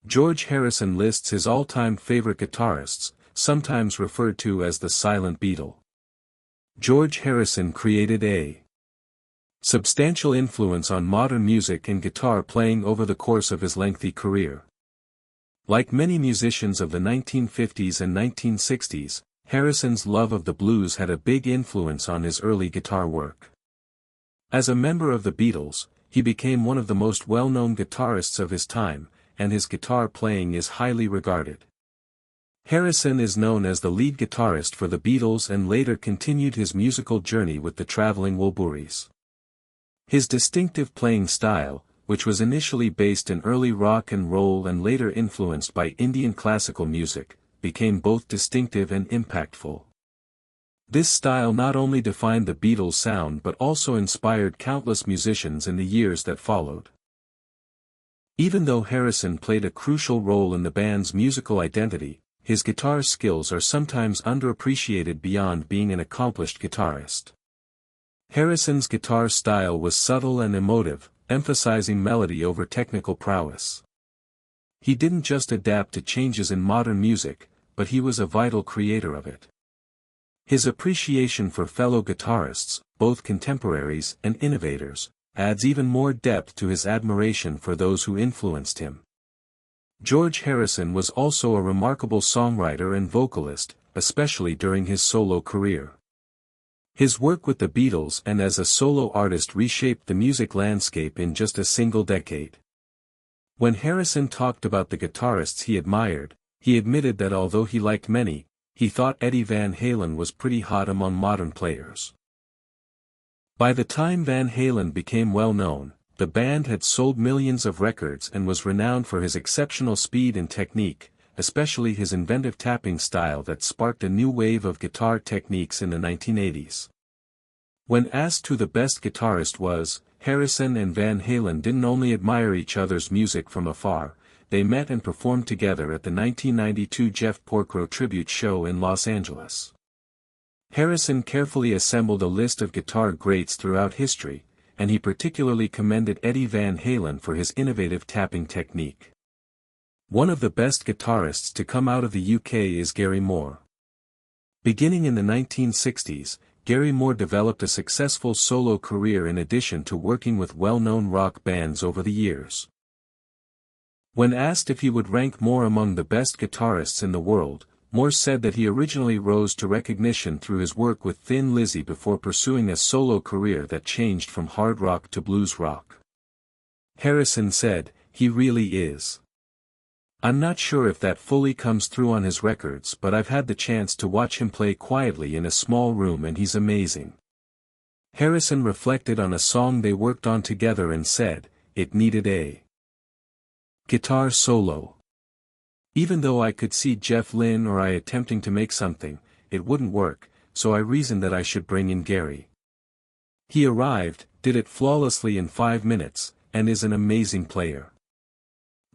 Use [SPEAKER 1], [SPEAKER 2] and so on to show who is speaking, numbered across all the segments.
[SPEAKER 1] George Harrison lists his all-time favorite guitarists, sometimes referred to as the Silent Beatle. George Harrison created a substantial influence on modern music and guitar playing over the course of his lengthy career. Like many musicians of the 1950s and 1960s, Harrison's love of the blues had a big influence on his early guitar work. As a member of the Beatles, he became one of the most well-known guitarists of his time, and his guitar playing is highly regarded. Harrison is known as the lead guitarist for the Beatles and later continued his musical journey with the Traveling Wilburys. His distinctive playing style, which was initially based in early rock and roll and later influenced by Indian classical music, became both distinctive and impactful. This style not only defined the Beatles' sound but also inspired countless musicians in the years that followed. Even though Harrison played a crucial role in the band's musical identity, his guitar skills are sometimes underappreciated beyond being an accomplished guitarist. Harrison's guitar style was subtle and emotive, emphasizing melody over technical prowess. He didn't just adapt to changes in modern music, but he was a vital creator of it. His appreciation for fellow guitarists, both contemporaries and innovators, adds even more depth to his admiration for those who influenced him. George Harrison was also a remarkable songwriter and vocalist, especially during his solo career. His work with the Beatles and as a solo artist reshaped the music landscape in just a single decade. When Harrison talked about the guitarists he admired, he admitted that although he liked many, he thought Eddie Van Halen was pretty hot among modern players. By the time Van Halen became well known, the band had sold millions of records and was renowned for his exceptional speed and technique, especially his inventive tapping style that sparked a new wave of guitar techniques in the 1980s. When asked who the best guitarist was, Harrison and Van Halen didn't only admire each other's music from afar, they met and performed together at the 1992 Jeff Porcaro tribute show in Los Angeles. Harrison carefully assembled a list of guitar greats throughout history, and he particularly commended Eddie Van Halen for his innovative tapping technique. One of the best guitarists to come out of the UK is Gary Moore. Beginning in the 1960s, Gary Moore developed a successful solo career in addition to working with well-known rock bands over the years. When asked if he would rank Moore among the best guitarists in the world, Moore said that he originally rose to recognition through his work with Thin Lizzy before pursuing a solo career that changed from hard rock to blues rock. Harrison said, "He really is. I'm not sure if that fully comes through on his records, but I've had the chance to watch him play quietly in a small room and he's amazing." Harrison reflected on a song they worked on together and said, "It needed a guitar solo. Even though I could see Jeff Lynne or I attempting to make something, it wouldn't work, so I reasoned that I should bring in Gary. He arrived, did it flawlessly in 5 minutes, and is an amazing player."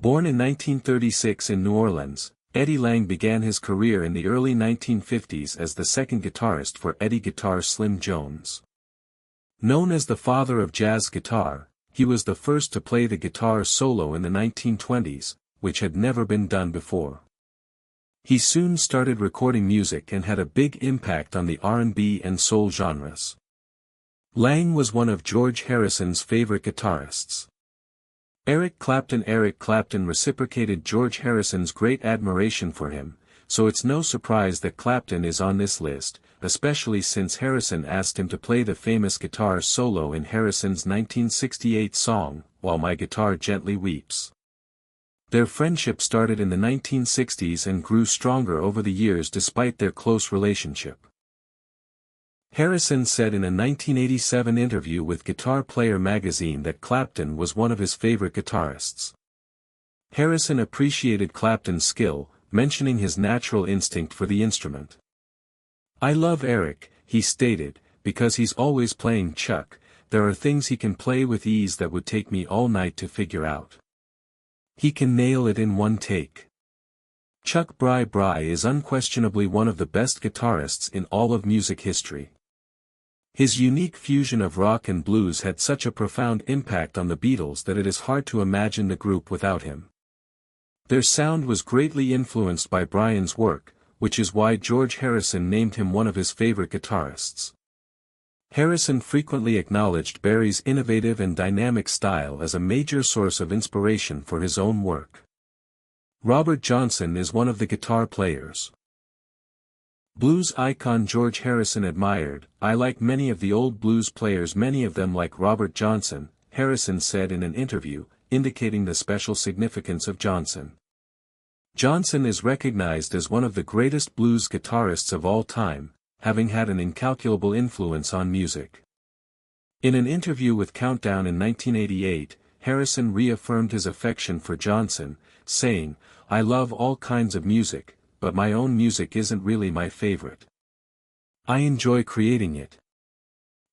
[SPEAKER 1] Born in 1936 in New Orleans, Eddie Lang began his career in the early 1950s as the second guitarist for Eddie Guitar Slim Jones. Known as the father of jazz guitar, he was the first to play the guitar solo in the 1920s, which had never been done before. He soon started recording music and had a big impact on the R&B and soul genres. Lang was one of George Harrison's favorite guitarists. Eric Clapton reciprocated George Harrison's great admiration for him, so it's no surprise that Clapton is on this list, especially since Harrison asked him to play the famous guitar solo in Harrison's 1968 song, "While My Guitar Gently Weeps." Their friendship started in the 1960s and grew stronger over the years despite their close relationship. Harrison said in a 1987 interview with Guitar Player magazine that Clapton was one of his favorite guitarists. Harrison appreciated Clapton's skill, mentioning his natural instinct for the instrument. "I love Eric," he stated, "because he's always playing Chuck. There are things he can play with ease that would take me all night to figure out. He can nail it in one take." Chuck Berry is unquestionably one of the best guitarists in all of music history. His unique fusion of rock and blues had such a profound impact on the Beatles that it is hard to imagine the group without him. Their sound was greatly influenced by Brian's work, which is why George Harrison named him one of his favorite guitarists. Harrison frequently acknowledged Barry's innovative and dynamic style as a major source of inspiration for his own work. Robert Johnson is one of the guitar players. Blues icon George Harrison admired, "I like many of the old blues players, many of them like Robert Johnson," Harrison said in an interview, indicating the special significance of Johnson. Johnson is recognized as one of the greatest blues guitarists of all time, having had an incalculable influence on music. In an interview with Countdown in 1988, Harrison reaffirmed his affection for Johnson, saying, "I love all kinds of music, but my own music isn't really my favorite. I enjoy creating it."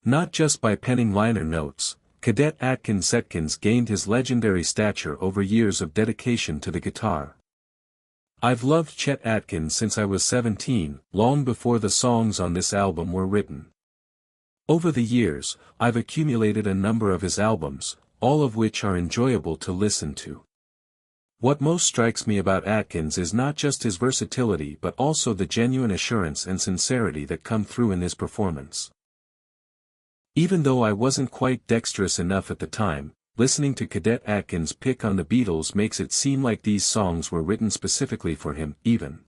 [SPEAKER 1] Not just by penning liner notes, Cadet Atkins gained his legendary stature over years of dedication to the guitar. "I've loved Chet Atkins since I was 17, long before the songs on this album were written. Over the years, I've accumulated a number of his albums, all of which are enjoyable to listen to. What most strikes me about Atkins is not just his versatility but also the genuine assurance and sincerity that come through in his performance. Even though I wasn't quite dexterous enough at the time, listening to Cadet Atkins pick on the Beatles makes it seem like these songs were written specifically for him, even